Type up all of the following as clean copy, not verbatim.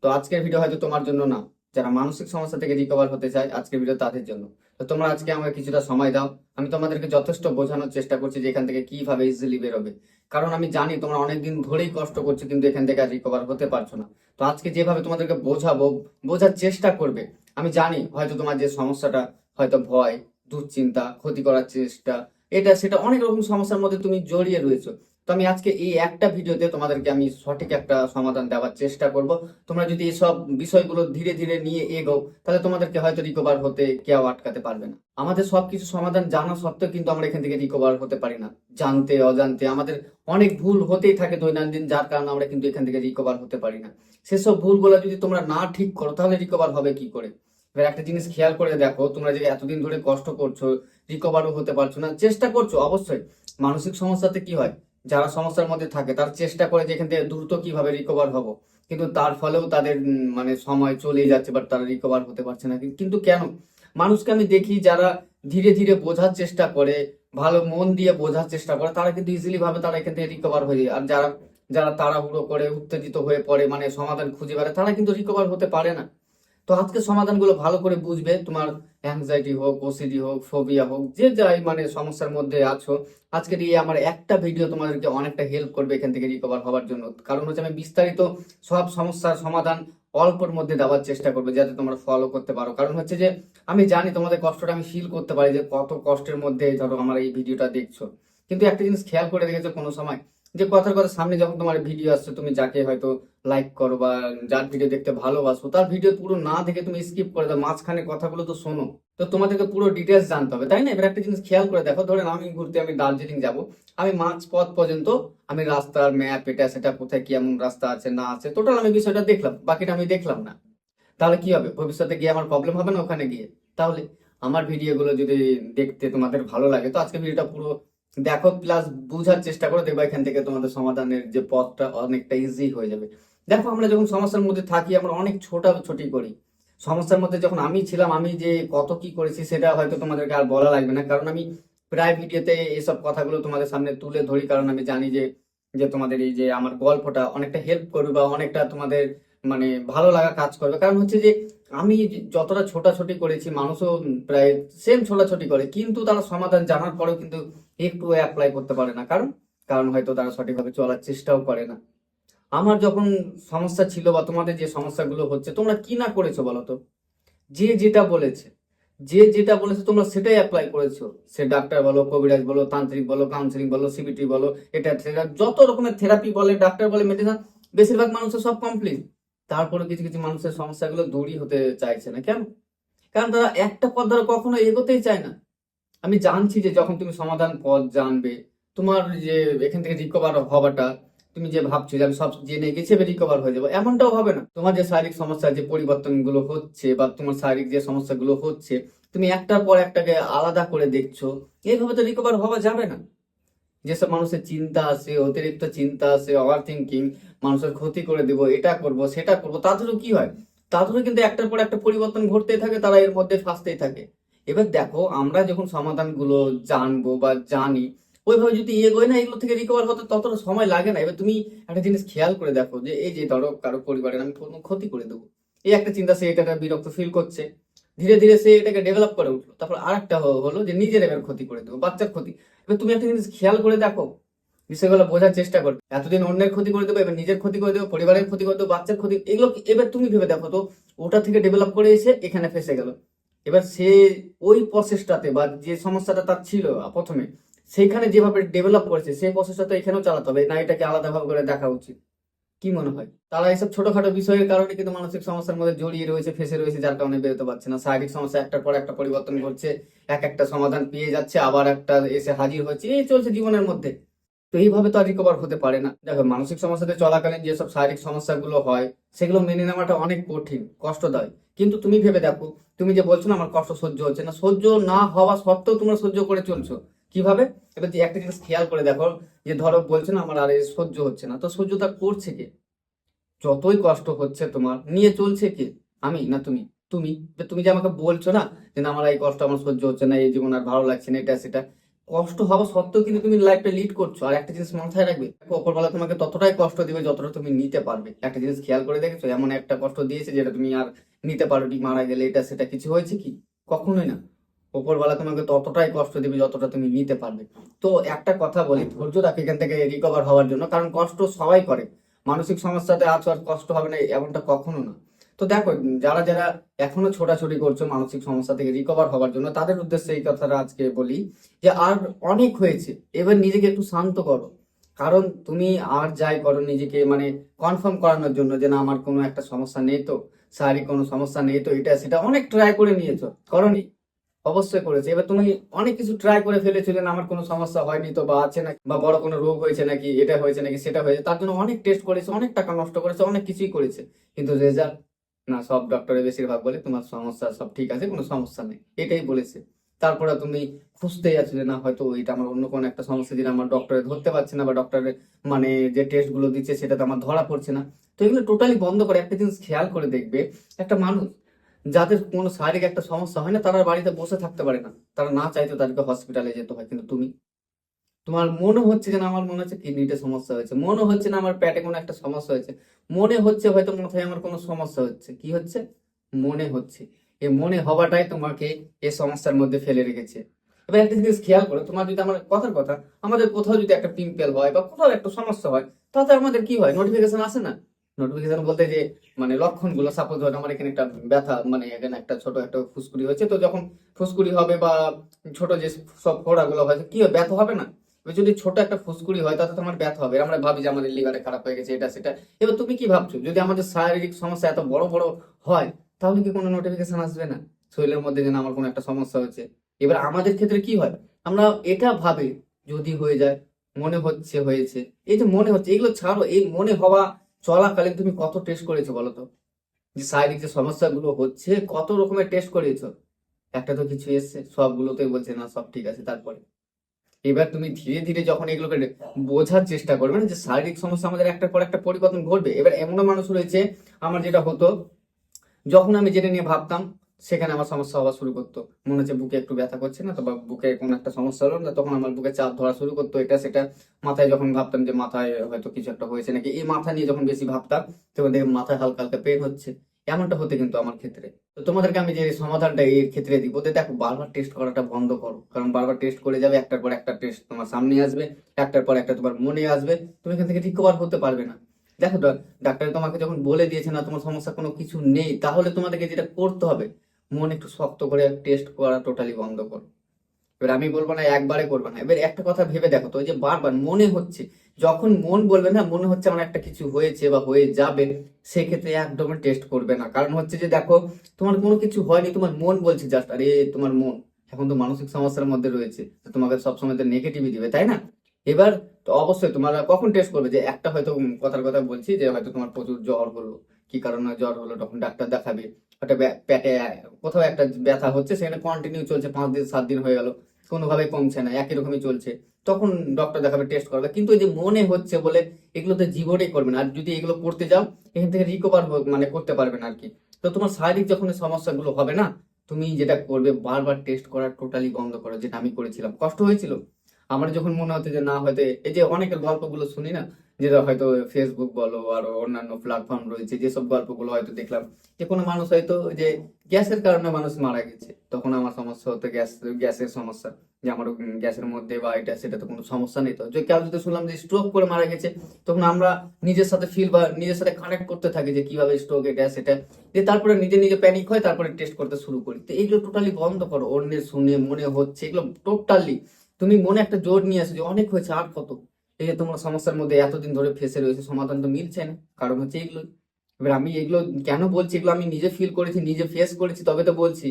তো আজকের ভিডিও হয়তো তোমার জন্য না, যারা মানসিক সমস্যা থেকে রিকভার হতে চায় আজকের ভিডিও তাদের জন্য। তো তোমরা আজকে আমাকে কিছুটা সময় দাও, আমি তোমাদেরকে যথেষ্ট বোঝানোর চেষ্টা করছি যে এখান থেকে কিভাবে ইজিলি বেরোবে। কারণ আমি জানি তোমরা অনেকদিন ধরেই কষ্ট করছো কিন্তু এখান থেকে আর রিকভার হতে পারছো না। তো আজকে যেভাবে তোমাদেরকে বোঝাবো, বোঝার চেষ্টা করবে। আমি জানি হয়তো তোমার যে সমস্যাটা, হয়তো ভয়, দুশ্চিন্তা, ক্ষতি করার চেষ্টা, এটা সেটা অনেক রকম সমস্যার মধ্যে তুমি জড়িয়ে রয়েছো। তো আমি আজকে এই একটা ভিডিওতে তোমাদেরকে আমি সঠিক একটা সমাধান দেওয়ার চেষ্টা করব। তোমরা যদি এসব বিষয়গুলো ধীরে ধীরে নিয়ে এগো, তাহলে তোমাদেরকে হয়তো রিকভার হতে কেউ আটকাতে পারবে না। আমাদের সবকিছু সমাধান জানা সত্ত্বেও কিন্তু আমরা এখান থেকে রিকভার হতে পারি না। জানতে অজান্তে আমাদের অনেক ভুল হতেই থাকে দৈনন্দিন, যার কারণে আমরা কিন্তু এখান থেকে রিকভার হতে পারি না। সেসব ভুলগুলো যদি তোমরা না ঠিক করো তাহলে রিকভার হবে কি করে? এবার একটা জিনিস খেয়াল করে দেখো, তোমরা যে এতদিন ধরে কষ্ট করছো, রিকভারও হতে পারছো না, চেষ্টা করছো অবশ্যই। মানসিক সমস্যাতে কি হয়, যারা সমস্যার মধ্যে থাকে তারা চেষ্টা করে যে এখান থেকে দ্রুত কিভাবে রিকভার হব, কিন্তু তার ফলেও তাদের মানে সময় চলে যাচ্ছে, বাট তারা রিকভার হতে পারছে না। কিন্তু কেন? মানুষকে আমি দেখি যারা ধীরে ধীরে বোঝার চেষ্টা করে, ভালো মন দিয়ে বোঝার চেষ্টা করে, তারা কিন্তু ইজিলি ভাবে তারা এখান থেকে রিকভার হয়ে যায়। আর যারা যারা তাড়াহুড়ো করে উত্তেজিত হয়ে পড়ে, মানে সমাধান খুঁজে বেড়ায়, তারা কিন্তু রিকভার হতে পারে না। তো আজকে সমাধানগুলো ভালো করে বুঝবে। তোমার অ্যাংজাইটি হোক, ওসিডি হোক, ফোবিয়া হোক, যে যাই মানে সমস্যার মধ্যে আছো, আজকের এই আমার একটা ভিডিও তোমাদেরকে অনেকটা হেল্প করবে এখান থেকে রিকভার হওয়ার জন্য। কারণ হচ্ছে আমি বিস্তারিত সব সমস্যার সমাধান অল্পর মধ্যে দেওয়ার চেষ্টা করবো, যাতে তোমরা ফলো করতে পারো। কারণ হচ্ছে যে আমি জানি তোমাদের কষ্টটা আমি ফিল করতে পারি, যে কত কষ্টের মধ্যে ধরো আমার এই ভিডিওটা দেখছো। কিন্তু একটা জিনিস খেয়াল করে দেখেছো কোনো সময়, যে কথার কথা সামনে যখন তোমার ভিডিও আসছে, তুমি যাকে হয়তো লাইক করো বা যার ভিডিও দেখতে ভালোবাসো, তার ভিডিও পুরো না দেখে তুমি স্কিপ করে দাও, মাঝখানে কথাগুলো তো শোনো। তো তোমাদেরকে পুরো ডিটেলস জানতে হবে, তাই না? এবার একটা জিনিস খেয়াল করে দেখো, ধরেন আমি ঘুরতে, আমি দার্জিলিং যাব, আমি মাঝ পথ পর্যন্ত আমি রাস্তার ম্যাপ, এটা সেটা কোথায় কি এমন রাস্তা আছে না আছে, টোটাল আমি বিষয়টা দেখলাম, বাকিটা আমি দেখলাম না। তাহলে কি হবে? ভবিষ্যতে গিয়ে আমার প্রবলেম হবে না ওখানে গিয়ে? তাহলে আমার ভিডিওগুলো যদি দেখতে তোমাদের ভালো লাগে, তো আজকে ভিডিওটা পুরো দেখো, প্লাস বুঝার চেষ্টা করো, দেখবা এখান থেকে তোমাদের সমাধানের যে পথটা অনেকটা ইজি হয়ে যাবে। দেখো, আমরা যখন সমস্যার মধ্যে থাকি আমরা অনেক ছোটাছুটি করি। সমস্যার মধ্যে যখন আমি ছিলাম, আমি যে কত কি করেছি সেটা হয়তো তোমাদেরকে আর বলা লাগবে না, কারণ আমি প্রায় ভিডিওতে এসব কথাগুলো তোমাদের সামনে তুলে ধরি। কারণ আমি জানি যে যে তোমাদের এই যে আমার গল্পটা অনেকটা হেল্প করবে বা অনেকটা তোমাদের মানে ভালো লাগা কাজ করবে। কারণ হচ্ছে যে আমি যতটা ছোটাছুটি করেছি, মানুষও প্রায় সেম ছোটাছুটি করে, কিন্তু তারা সমাধান জানার পরেও কিন্তু একটু অ্যাপ্লাই করতে পারে না। কারণ কারণ হয়তো তারা সঠিকভাবে চলার চেষ্টাও করে না। আমার যখন সমস্যা ছিল বা তোমাদের যে সমস্যাগুলো হচ্ছে, তোমরা কি না করেছো বলো তো? যে যেটা বলেছে, যে যেটা বলেছে তোমরা সেটাই অ্যাপ্লাই করেছো। সে ডাক্তার বলো, কবিরাজ বলো, তান্ত্রিক বলো, কাউন্সিলিং বলো, সিবিটি বলো, এটা সেটা যত রকমের থেরাপি বলে, ডাক্তার বলে, মেডিসিন, বেশিরভাগ মানুষের সব কমপ্লিট। তারপরে কিছু কিছু মানুষের সমস্যাগুলো দূরই হতে চাইছে না। কেন? কারণ তারা একটা পথ ধরে কখনো এগোতেই চায় না। আমি জানছি যে যখন তুমি সমাধান পথ জানবে, তোমার যে এখান থেকে রিকভার হওয়াটা, তুমি যে ভাবছো যে আমি সব জেনে গেছি এবার রিকভার হয়ে যাবো, এমনটাও হবে না। তোমার যে শারীরিক সমস্যা, যে পরিবর্তনগুলো হচ্ছে বা তোমার শারীরিক যে সমস্যাগুলো হচ্ছে, তুমি একটার পর একটাকে আলাদা করে দেখছো, এইভাবে তো রিকভার হওয়া যাবে না। যেসব মানুষের চিন্তা আছে, অতিরিক্ত চিন্তা আছে, ওভার থিঙ্কিং, মানুষের ক্ষতি করে দিব, এটা করব সেটা করব, তাদেরও কি হয়, তাদেরও কিন্তু একটার পর একটা পরিবর্তন ঘটতেই থাকে, তারা এর মধ্যে ফাঁসতেই থাকে। এবার দেখো, আমরা যখন সমাধানগুলো জানবো বা জানি, ওইভাবে যদি এগোয় না, এগুলো থেকে রিকভার হতে ততটা সময় লাগে না। এবার তুমি একটা জিনিস খেয়াল করে দেখো, যে এই যে ধরো কারো পরিবারের আমি কোনো ক্ষতি করে দেবো, এই একটা চিন্তা, সে এটা বিরক্ত ফিল করছে, ধীরে ধীরে সে এটাকে ডেভেলপ করে উঠলো। তারপর আরেকটা হলো যে নিজের এবার ক্ষতি করে দেবো, বাচ্চার ক্ষতি। এবার তুমি একটা জিনিস খেয়াল করে দেখো, বিষয়গুলো বোঝার চেষ্টা করবে। এতদিন অন্যের ক্ষতি করে দেবো, এবার নিজের ক্ষতি করে দেবো, পরিবারের ক্ষতি করে দেবো, বাচ্চার ক্ষতি, এগুলো এবার তুমি ভেবে দেখো তো, ওটা থেকে ডেভেলপ করে এসে এখানে ফেসে গেল। এবার সে ওই প্রসেসটাতে বা যে সমস্যাটা তার ছিল প্রথমে, সেইখানে যেভাবে ডেভেলপ করেছে সেই প্রসেসটা তো এখানেও চালাতে হবে না, এটাকে আলাদাভাবে করে দেখা উচিত? কি মনে হয়? তারা এইসব ছোটখাটো বিষয়ের কারণে কিন্তু মানসিক সমস্যার মধ্যে জড়িয়ে রয়েছে, ফেসে রয়েছে, যার কারণে বেরোতে পারছে না। শারীরিক সমস্যা একটার পর একটা পরিবর্তন ঘটছে, এক একটা সমাধান পেয়ে যাচ্ছে, আবার একটা এসে হাজির হচ্ছে, এই চলছে জীবনের মধ্যে। তো এইভাবে তো আর রিকভার হতে পারে না। দেখো, মানসিক সমস্যাতে চলাকালীন যেসব শারীরিক সমস্যাগুলো হয়, সেগুলো মেনে নেওয়াটা অনেক কঠিন, কষ্টদায়ক। কিন্তু তুমি ভেবে দেখো, তুমি যে বলছো না আমার কষ্ট সহ্য হচ্ছে না, সহ্য না হওয়া সত্ত্বেও তোমরা সহ্য করে চলছো। কিভাবে? এবার যে একটা জিনিস খেয়াল করে দেখো, যে ধরো বলছো না আমার আর এই সহ্য হচ্ছে না, তো সহ্যটা করছে কে? যতই কষ্ট হচ্ছে তোমার, নিয়ে চলছে কে? আমি না তুমি? তুমি যে আমাকে বলছো না যে না, আমার এই কষ্ট আমার সহ্য হচ্ছে না, এই জীবন আর ভালো লাগছে না, এটা সেটা, কষ্ট হওয়া সত্ত্বেও কিন্তু তুমি লাইফটা লিড করছো। আর একটা জিনিস মাথায় রাখবে, ওপরওয়ালা তোমাকে ততটাই কষ্ট দিবে যতটা তুমি নিতে পারবে। একটা জিনিস খেয়াল করে দেখেছো, এমন একটা কষ্ট দিয়েছে যেটা তুমি আর নিতে পারোনি, মারা গেলে এটা সেটা কিছু হয়েছে কি? কখনোই না। ওপরওয়ালা তোমাকে ততটাই কষ্ট দিবে যতটা তুমি নিতে পারবে। তো একটা কথা বলি, ধৈর্য রাখো এখান থেকে রিকভার হওয়ার জন্য, কারণ কষ্ট সবাই করে। মানসিক সমস্যাতে আছো আর কষ্ট হবে না এমনটা কখনো না। তো দেখো, যারা যারা এখনো ছোটাছুটি করছো মানসিক সমস্যা থেকে রিকভার হওয়ার জন্য, তাদের উদ্দেশ্যে এই কথাটা আজকে বলি যে আর অনেক হয়েছে, এবার নিজেকে একটু শান্ত করো। কারণ তুমি আর যাই করো নিজেকে মানে কনফার্ম করানোর জন্য যে না আমার কোনো একটা সমস্যা নেই তো, শারীরিক কোনো সমস্যা নেই তো, এটা সেটা অনেক ট্রাই করে নিয়েছো, করনি? অবশ্যই করেছে। এবার তুমি অনেক কিছু ট্রাই করে ফেলেছিলে না আমার কোনো সমস্যা হয়নি তো, বা আছে নাকি, বা বড় কোনো রোগ হয়েছে নাকি, এটা হয়েছে নাকি সেটা হয়েছে, তার জন্য অনেক টেস্ট করেছে, অনেক টাকা নষ্ট করেছে, অনেক কিছুই করেছে, কিন্তু রেজাল্ট না। সব ডক্টরে বেশিরভাগ বলে তোমার সমস্যা সব ঠিক আছে, কোনো সমস্যা নেই, এটাই বলেছে। তারপরে তুমি খুঁজতেই আছো যে না হয়তো এটা আমার অন্য কোনো একটা সমস্যা, যেটা আমার ডক্টরে ধরতে পারছে না, বা ডক্টরের মানে যে টেস্ট গুলো দিচ্ছে সেটা তো আমার ধরা পড়ছে না। তো এগুলো টোটালি বন্ধ করে একটা জিনিস খেয়াল করে দেখবে, একটা মানুষ যাদের কোনো শারীরিক একটা সমস্যা হয় না, তারা বাড়িতে বসে থাকতে পারে না, তারা না চাইতো তাদেরকে হসপিটালে যেতে হয়। কিন্তু তুমি, তোমার মনে হচ্ছে যে না আমার মনে হচ্ছে কিডনিতে সমস্যা হয়েছে, মনে হচ্ছে না আমার পেটে কোনো একটা সমস্যা হয়েছে, মনে হচ্ছে হয়তো মাথায় আমার কোনো সমস্যা হচ্ছে, কি হচ্ছে? মনে হচ্ছে। এই মনে হওয়াটাই তোমাকে এই সমস্যার মধ্যে ফেলে রেখেছে। এবার একটা জিনিস খেয়াল করো, তোমার যদি, আমার কথার কথা, আমাদের কোথাও যদি একটা পিম্পল হয় বা কোথাও একটা সমস্যা হয়, তাতে আমাদের কি হয়, নোটিফিকেশন আসে না? নোটিফিকেশন বলতে যে মানে লক্ষণগুলো, সাপোজ ধরো আমার এখানে একটা ব্যথা, মানে এখানে একটা ছোট একটা ফুসকুড়ি হয়েছে, তো যখন ফুসকুড়ি হবে বা ছোট যে সব ফোড়াগুলো হয়, কি হবে, ব্যথা হবে না? এবার যদি ছোট একটা ফুসকুড়ি হয় তাতে তোমার ব্যথা হবে, আমরা ভাবি যে আমাদের লিভারে খারাপ হয়ে গেছে, এটা সেটা। এবার তুমি কি ভাবছো, যদি আমাদের শারীরিক সমস্যা এত বড় বড় হয়, তাহলে কি কোনো নোটিফিকেশন আসবে না শরীরের মধ্যে যে না আমার কোনো একটা সমস্যা হচ্ছে? এবার আমাদের ক্ষেত্রে কি হয়, আমরা এটা ভাবি যদি হয়ে যায়, মনে হচ্ছে হয়েছে, এই যে মনে হচ্ছে, এগুলো ছাড়ো। এই মনে হওয়া চলাকালীন তুমি কত টেস্ট করেছো বলো তো? যে শারীরিক যে সমস্যাগুলো হচ্ছে, কত রকমের টেস্ট করেছো? একটা তো কিছু এসছে, সবগুলোতেই বলছে না সব ঠিক আছে। তারপরে এবার তুমি ধীরে ধীরে যখন এগুলোকে বোঝার চেষ্টা করবে না যে শারীরিক সমস্যা আমাদের একটার পর একটা পরিবর্তন ঘটবে। এবার এমনও মানুষ রয়েছে, আমার যেটা হতো, যখন আমি যেটা নিয়ে ভাবতাম সেখানে আমার সমস্যা হওয়া শুরু করতো। মনে হচ্ছে বুকে একটু ব্যথা করছে না তো, বা বুকে কোনো একটা সমস্যা হলো না, তখন আমার বুকে চাপ ধরা শুরু করতো, এটা সেটা। মাথায় যখন ভাবতাম যে মাথায় হয়তো কিছু একটা হয়েছে নাকি, এই মাথা নিয়ে যখন বেশি ভাবতাম, তখন দেখে মাথায় হালকা হালকা পেন হচ্ছে। এমনটা হতে কিন্তু আমার ক্ষেত্রে। তো তোমাদেরকে আমি যে সমাধানটা এর ক্ষেত্রে দিব, যে দেখো বারবার টেস্ট করাটা বন্ধ করো, কারণ বারবার টেস্ট করে যাবে, একটার পর একটা টেস্ট তোমার সামনে আসবে, একটার পর একটা তোমার মনে আসবে, তুমি এখান থেকে রিকভার হতে পারবে না। দেখো, ডাক্তার তোমাকে যখন বলে দিয়েছে না তোমার সমস্যা কোনো কিছু নেই, তাহলে তোমাদেরকে যেটা করতে হবে, মন একটু শক্ত করে টেস্ট করা টোটালি বন্ধ করো। এবার আমি বলবো না একবারে করবে না, এবার একটা কথা ভেবে দেখো তো, ওই যে বারবার মনে হচ্ছে, যখন মন বলবে না মনে হচ্ছে আমার একটা কিছু হয়েছে বা হয়ে যাবে, সেক্ষেত্রে একদম টেস্ট করবে না। কারণ হচ্ছে যে দেখো, তোমার কোনো কিছু হয়নি, তোমার মন বলছে জাস্ট, আরে তোমার মন এখন তো মানসিক সমস্যার মধ্যে রয়েছে, তো তোমাকে সবসময় তো নেগেটিভই দিবে, তাই না? এবার তো অবশ্যই তোমরা কখন টেস্ট করবে, যে একটা হয়তো কথার কথা বলছি, যে হয়তো তোমার প্রচুর জ্বর হলো, কি কারণে জ্বর হলো, তখন ডাক্তার দেখাবে। একটা পেটে কোথাও একটা ব্যথা হচ্ছে, সেখানে কন্টিনিউ চলছে, 5 দিন 7 দিন হয়ে গেল, কোনোভাবে কমছে না, একই রকমই চলছে, তখন ডক্টর দেখাবে, টেস্ট করবে। কিন্তু এই যে মনে হচ্ছে বলে এগুলো তো জীবনেই করবে না, আর যদি এগুলো করতে যাও এখান থেকে রিকভার মানে করতে পারবে না আর কি। তো তোমার শারীরিক যখন এই সমস্যাগুলো হবে না, তুমি যেটা করবে, বারবার টেস্ট করা টোটালি বন্ধ করো, যেটা আমি করেছিলাম। কষ্ট হয়েছিল আমার যখন মনে হতো যে না হয়তো, এই যে অনেকের গল্পগুলো শুনি না, যেটা হয়তো ফেসবুক বলো আর অন্যান্য প্ল্যাটফর্ম রয়েছে, যেসব গল্পগুলো হয়তো দেখলাম যে কোনো মানুষ হয়তো যে গ্যাসের কারণে মানুষ মারা গেছে, তখন আমার সমস্যা হতো গ্যাসের সমস্যা, যে আমার গ্যাসের মধ্যে বা এটা সেটা তো কোনো সমস্যা নেই। তো যে কেউ যদি শুনলাম যে স্ট্রোক করে মারা গেছে, তখন আমরা নিজের সাথে ফিল বা নিজের সাথে কানেক্ট করতে থাকি যে কিভাবে স্ট্রোক, এটা সেটা, যে তারপরে নিজে নিজে প্যানিক হয়, তারপরে টেস্ট করতে শুরু করি। তো এইগুলো টোটালি বন্ধ করো, অন্যের শুনে মনে হচ্ছে এগুলো টোটালি, তুমি মনে একটা জোর নিয়ে আসো যে অনেক হয়েছে আর কত। এই যে তোমার সমস্যার মধ্যে এতদিন ধরে ফেসে রয়েছে, সমাধান তো মিলছে না, কারণ হচ্ছে এগুলো। এবার আমি এগুলো কেন বলছি, এগুলো আমি নিজে ফিল করেছি, নিজে ফেস করেছি, তবে তো বলছি।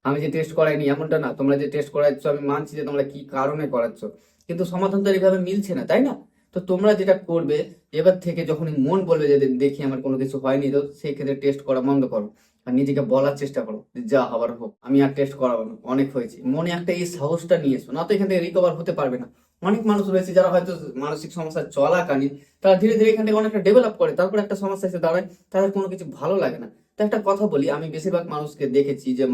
আমি যে টেস্ট করাইনি এমনটা না, তোমরা যে টেস্ট করাচ্ছ আমি মানছি যে তোমরা কি কারণে করাচ্ছ, কিন্তু সমাধান তো এইভাবে মিলছে না, তাই না? তো তোমরা যেটা করবে, এবার থেকে যখনই মন বলবে যে দেখি আমার কোনো কিছু হয়নি, তো সেই ক্ষেত্রে টেস্ট করা বন্ধ করো। আর নিজেকে বলার চেষ্টা করো যে যা হবার হোক, আমি আর টেস্ট করাবো না, অনেক হয়েছে। মনে একটা এই সাহসটা নিয়ে এসো, না তো এখান থেকে রিকভার হতে পারবে না। অনেক মানুষ রয়েছে যারা হয়তো মানসিক সমস্যা চলাকালীন তারা ধীরে ধীরে এখান থেকে অনেকটা ডেভেলপ করে, তারপর একটা সমস্যা এসে দাঁড়ায়, তাদের কোনো কিছু ভালো লাগে না, তো একটা কথা বলি, আমি বেশিরভাগ মানুষকে দেখেছি যে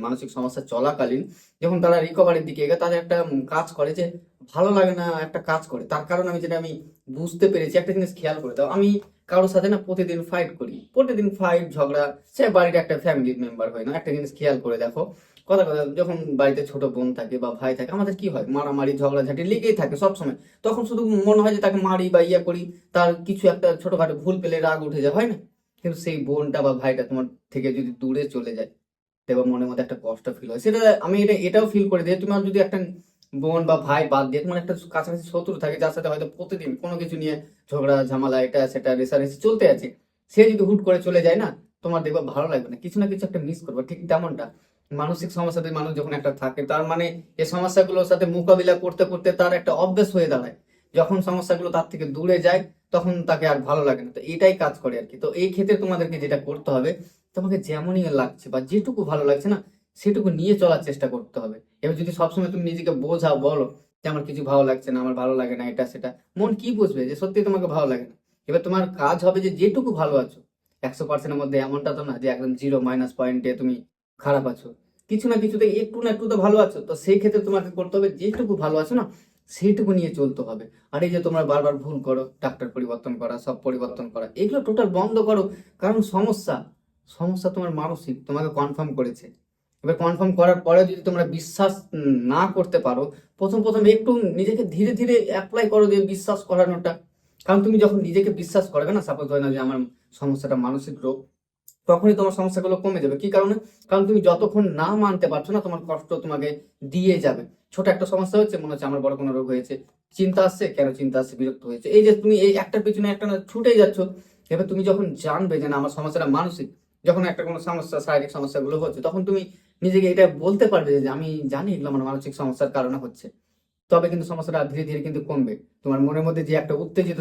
মানসিক সমস্যা চলাকালীন যখন তারা রিকভারির দিকে এগোয়, তাদের একটা কাজ করে যে ভালো লাগে না, একটা কাজ করে। তার কারণ আমি বুঝতে পেরেছি, একটা জিনিস খেয়াল করে দাও, আমি কারোর সাথে না প্রতিদিন ফাইট করি, প্রতিদিন ফাইট ঝগড়া, সে বাড়ির একটা ফ্যামিলি মেম্বার হয় না, একটা জিনিস খেয়াল করে দেখো, কথা কথা যখন বাড়িতে ছোট বোন থাকে বা ভাই থাকে, আমাদের কি হয়, মারামারি ঝগড়াঝাটি লেগেই থাকে সব সময়। তখন শুধু মনে হয় যে তাকে মারি বা ইয়া করি, তার কিছু একটা ছোটখাটো ভুল পেলে রাগ উঠে যায়, হয় না? কিন্তু সেই বোনটা বা ভাইটা তোমার থেকে যদি দূরে চলে যায়, দেখো মনের মধ্যে একটা কষ্ট ফিল হয়। সেটা আমি এটাও ফিল করে দিই, তোমার যদি একটা বোন বা ভাই বাদ দিয়ে তোমার একটা কাছাকাছি শত্রু থাকে, যার সাথে হয়তো প্রতিদিন কোনো কিছু নিয়ে ঝগড়া ঝামেলা এটা সেটা রেষারেষি চলতে আছে, সে যদি হুট করে চলে যায় না, তোমার দেখবা ভালো লাগবে না, কিছু না কিছু একটা মিস করবে। ঠিক তেমনটা মানসিক সমস্যাতে মানুষ যখন একটা থাকে, তার মানে এই সমস্যাগুলোর সাথে মোকাবিলা করতে করতে তার একটা অভ্যেস হয়ে দাঁড়ায়। যখন সমস্যাগুলো তার থেকে দূরে যায়, তখন তাকে আর ভালো লাগে না। তো এটাই কাজ করে আর কি। তো এই ক্ষেত্রে তোমাদেরকে যেটা করতে হবে, তোমাকে যেমনই লাগছে বা যেটুকু ভালো লাগছে না, সেটুকু নিয়ে চলার চেষ্টা করতে হবে। এবার যদি সবসময় তুমি নিজেকে বোঝাও, বলো যে আমার কিছু ভালো লাগছে না, আমার ভালো লাগে না এটা সেটা, মন কি বুঝবে যে সত্যি তোমাকে ভালো লাগে না? এবার তোমার কাজ হবে যে যেটুকু ভালো আছো, 100%-এর মধ্যে এমনটা তো না যে একদম জিরো মাইনাস পয়েন্টে তুমি খারাপ আছো, কিছু না কিছুতে একটু না একটু তো ভালো আছো। তো সেই ক্ষেত্রে তোমাকে করতে হবে যেটুকু ভালো আছো না, সেইটুকু নিয়ে চলতে হবে। আর এই যে তোমরা বারবার ভুল করো, ডাক্তার পরিবর্তন করা, সব পরিবর্তন করা, এগুলো টোটাল বন্ধ করো। কারণ সমস্যা সমস্যা তোমার মানসিক, তোমাকে কনফার্ম করেছে। এবার কনফার্ম করার পরে যদি তোমরা বিশ্বাস না করতে পারো, প্রথম প্রথম একটু নিজেকে ধীরে ধীরে অ্যাপ্লাই করো যে বিশ্বাস করানোটা। কারণ তুমি যখন নিজেকে বিশ্বাস করবে না, সাপোজ হয় না যে আমার সমস্যাটা মানসিক রোগ, তখনই তোমার সমস্যাগুলো কমে যাবে। কি কারণে? কারণ তুমি যতক্ষণ না মানতে পারছো না, তোমার কষ্ট তোমাকে দিয়ে যাবে। ছোট একটা সমস্যা হচ্ছে, মনে হচ্ছে আমার বড় কোনো রোগ হয়েছে, চিন্তা আসছে, কেন চিন্তা আসছে, বিরক্ত হয়েছে, এই যে তুমি এই একটার পিছনে একটা না ছুটেই যাচ্ছ। এবার তুমি যখন জানবে যে না আমার সমস্যাটা মানসিক, যখন একটা কোনো সমস্যা শারীরিক সমস্যাগুলো হচ্ছে, তখন তুমি নিজেকে এটা বলতে পারবে যে আমি জানি এগুলো আমার মানসিক সমস্যার কারণে হচ্ছে। তবে কিন্তু সমস্যাটা ধীরে ধীরে কিন্তু কমবে। তোমার মনের মধ্যে যে একটা উত্তেজিত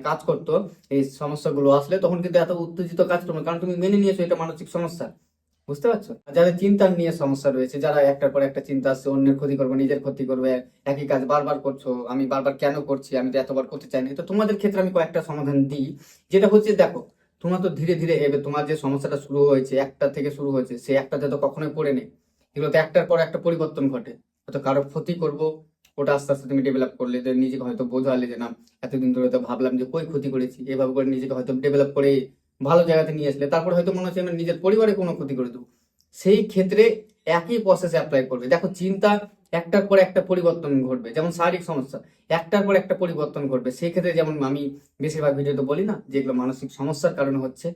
কাজ করতো এই সমস্যাগুলো আসলে, তখন কিন্তু এত উত্তেজিত কাজ করবে, কারণ তুমি মেনে নিয়েছো এটা মানসিক সমস্যা। বুঝতে পারছো? আর যাদের চিন্তা নিয়ে সমস্যা রয়েছে, যারা একটার পর একটা চিন্তা আসছে, অন্যের ক্ষতি করবে, নিজের ক্ষতি করবে, একই কাজ বারবার করছো, আমি বারবার কেন করছি, আমি তো এতবার করতে চাই না, তো তোমাদের ক্ষেত্রে আমি কয়েকটা সমাধান দিই। যেটা হচ্ছে, দেখো, তোমার তো ধীরে ধীরে এবে তোমার যে সমস্যাটা শুরু হয়েছে, একটা থেকে শুরু হয়েছে, সে একটাতে তো কখনোই পড়ে নেই। এগুলোতে একটার পর একটা পরিবর্তন ঘটে। হয়তো কারো ক্ষতি করব, ওটা আস্তে আস্তে তুমি ডেভেলপ করলে, যে নিজেকে হয়তো বোঝালে যে না, এতদিন ধরে তো ভাবলাম যে কই ক্ষতি করেছি, এভাবে করে নিজেকে হয়তো ডেভেলপ করে ভালো জায়গাতে নিয়ে আসলে, তারপর হয়তো মনে হচ্ছে আমি নিজের পরিবারে কোনো ক্ষতি করে দেবো। সেই ক্ষেত্রে একই প্রসেস অ্যাপ্লাই করবে। দেখো, চিন্তা একটার পর একটা পরিবর্তন ঘটবে, যেমন শারীরিক সমস্যা একটার পর একটা পরিবর্তন ঘটবে। সেই ক্ষেত্রে যেমন আমি বেশিরভাগ ভিডিওতে বলি না, যেগুলো মানসিক সমস্যার কারণে হচ্ছে,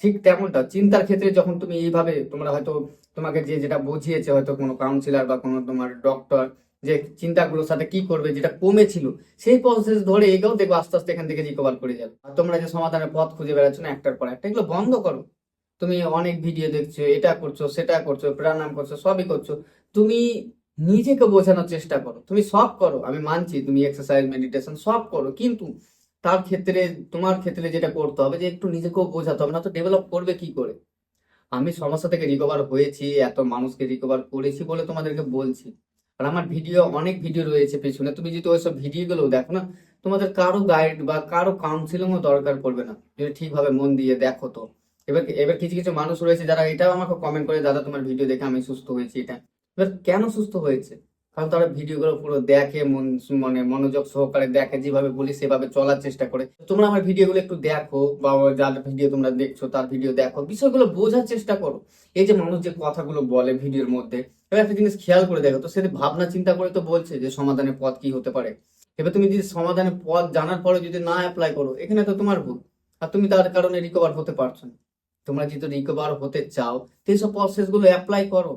ঠিক তেমনটা চিন্তার ক্ষেত্রে যখন তুমি এইভাবে, তোমরা হয়তো তোমাকে যে যেটা বুঝিয়েছে, হয়তো কোনো কাউন্সিলর বা কোনো তোমার ডক্টর, যে চিন্তাগুলোর সাথে কি করবে, যেটা কমেছিল, সেই প্রসেস ধরে এগোও, দেখো আস্তে আস্তে এখান থেকে রিকভার করে যাবে। আর তোমরা যে সমাধানের পথ খুঁজে বেড়াচ্ছ না একটার পর একটা, এগুলো বন্ধ করো। তুমি অনেক ভিডিও দেখছো, এটা করছো সেটা করছো, প্রাণায়াম করছো, সবই করছো, তুমি নিজেকে বোঝানোর চেষ্টা করো। তুমি সব করো, আমি মানছি তুমি এক্সারসাইজ মেডিটেশন সব করো, কিন্তু তার ক্ষেত্রে, তোমার ক্ষেত্রে যেটা করতে হবে যে একটু নিজেকেও বোঝাতে হবে, না তো ডেভেলপ করবে কি করে? আমি সমস্যা থেকে রিকভার হয়েছি, এত মানুষকে রিকভার করেছি বলে তোমাদেরকে বলছি। আর আমার ভিডিও, অনেক ভিডিও রয়েছে পেছনে, তুমি যদি ওইসব ভিডিওগুলো দেখো না, তোমাদের কারো গাইড বা কারো কাউন্সিলিংও দরকার পড়বে না, যদি ঠিকভাবে মন দিয়ে দেখো তো। এবার এবার কিছু কিছু মানুষ রয়েছে যারা এটাও আমাকে কমেন্ট করে, দাদা তোমার ভিডিও দেখে আমি সুস্থ হয়েছি। এটা এবার কেন সুস্থ হয়েছে? কারণ তারা ভিডিওগুলো পুরো দেখে, মনোযোগ সহকারে দেখে, যেভাবে বলি সেভাবে চলার চেষ্টা করে। তোমরা আমার ভিডিওগুলো একটু দেখো, বা যার ভিডিও তোমরা দেখছো তার ভিডিও দেখো, বিষয়গুলো বোঝার চেষ্টা করো। এই যে মানুষ যে কথাগুলো বলে ভিডিওর মধ্যে, এবার একটা জিনিস খেয়াল করে দেখো তো, সে ভাবনা চিন্তা করে তো বলছে যে সমাধানের পথ কি হতে পারে। এবার তুমি যদি সমাধানের পথ জানার পরে যদি না অ্যাপ্লাই করো, এখানে তো তোমার ভুল। আর তুমি তার কারণে রিকভার হতে পারছো না। তোমরা যেহেতু রিকভার হতে চাও, তো এইসব প্রসেস গুলো অ্যাপ্লাই করো।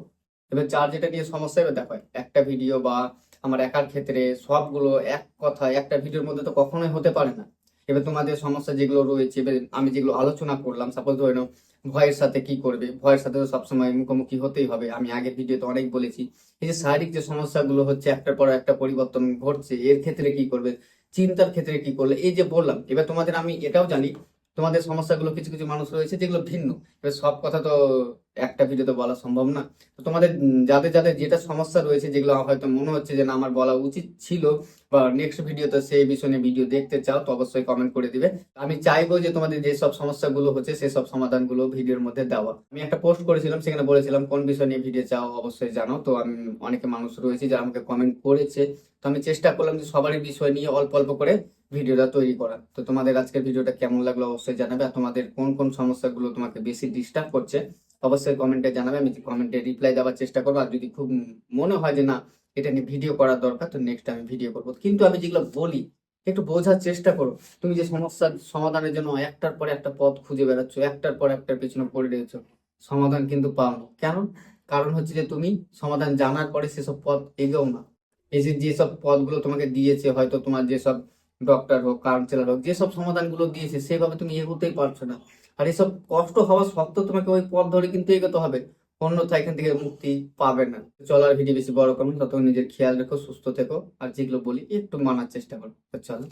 এবার যার যেটা নিয়ে সমস্যা হবে, দেখো একটা ভিডিও বা আমার একার ক্ষেত্রে সবগুলো এক কথা একটা ভিডিওর মধ্যে তো কখনোই হতে পারে না। এবার তোমাদের সমস্যা যেগুলো রয়েছে, এবার আমি যেগুলো আলোচনা করলাম, সাপোজ ধরে নাও ভয়ের সাথে কি করবে, ভয়ের সাথে তো সবসময় মুখোমুখি হতেই হবে, আমি আগের ভিডিওতে অনেক বলেছি। এই যে শারীরিক যে সমস্যাগুলো হচ্ছে, একটার পর একটা পরিবর্তন ঘটছে, এর ক্ষেত্রে কি করবে, চিন্তার ক্ষেত্রে কি করলে, এই যে বললাম। এবার তোমাদের আমি এটাও জানি, তোমাদের সমস্যাগুলো কিছু কিছু মানুষ রয়েছে যেগুলো ভিন্ন। এবার সব কথা তো একটা ভিডিওতে বলা সম্ভব না। তো তোমাদের যাদের যাদের যেটা সমস্যা রয়েছে, যেগুলো হয়তো মনে হচ্ছে যে না আমার বলা উচিত ছিল বা নেক্সট ভিডিওতে সেই বিষয়ে নিয়ে ভিডিও দেখতে চাও, তো অবশ্যই কমেন্ট করে দিবে। আমি চাইবো যে তোমাদের যেসব সমস্যাগুলো হচ্ছে সেসব সমাধানগুলো ভিডিওর মধ্যে দেওয়া। আমি একটা পোস্ট করেছিলাম, সেখানে বলেছিলাম কোন বিষয় নিয়ে ভিডিও চাও অবশ্যই জানাও। তো আমি অনেকে মানুষ রয়েছে যারা আমাকে কমেন্ট করেছে, তো আমি চেষ্টা করলাম যে সবারই বিষয় নিয়ে অল্প অল্প করে ভিডিওটা তৈরি করা। তো তোমাদের আজকের ভিডিওটা কেমন লাগলো অবশ্যই জানাবে, আর তোমাদের কোন কোন সমস্যাগুলো তোমাকে বেশি ডিস্টার্ব করছে অবশ্যই কমেন্টে জানাবে। আমি কমেন্টে রিপ্লাই দেওয়ার চেষ্টা করবো, আর যদি খুব মনে হয় যে না এটা নিয়ে ভিডিও করার দরকার, তো নেক্সট আমি ভিডিও করবো। কিন্তু আমি যেগুলো বলি একটু বোঝার চেষ্টা করো। তুমি যে সমস্যার সমাধানের জন্য একটার পর একটা পথ খুঁজে বেড়াচ্ছ, একটার পর একটার পেছনে পড়ে রয়েছো, সমাধান কিন্তু পাও না। কেন? কারণ হচ্ছে যে তুমি সমাধান জানার পরে সেসব পথ এগোও না। এই যে যেসব পথগুলো তোমাকে দিয়েছে, হয়তো তোমার যেসব ডক্টর হোক, কাউন্সিলর হোক, যেসব সমাধানগুলো দিয়েছে সেভাবে তুমি এগোতেই পারছো না। আর এসব কষ্ট হওয়া সত্ত্বেও তোমাকে ওই পথ ধরে কিন্তু এগোতে হবে, অন্যথায় এখান থেকে মুক্তি পাবে না। চলার ভিডিও বেশি বড় করুন, ততক্ষণ নিজের খেয়াল রেখো, সুস্থ থেকো, আর যেগুলো বলি একটু মানার চেষ্টা করো। তো চলো।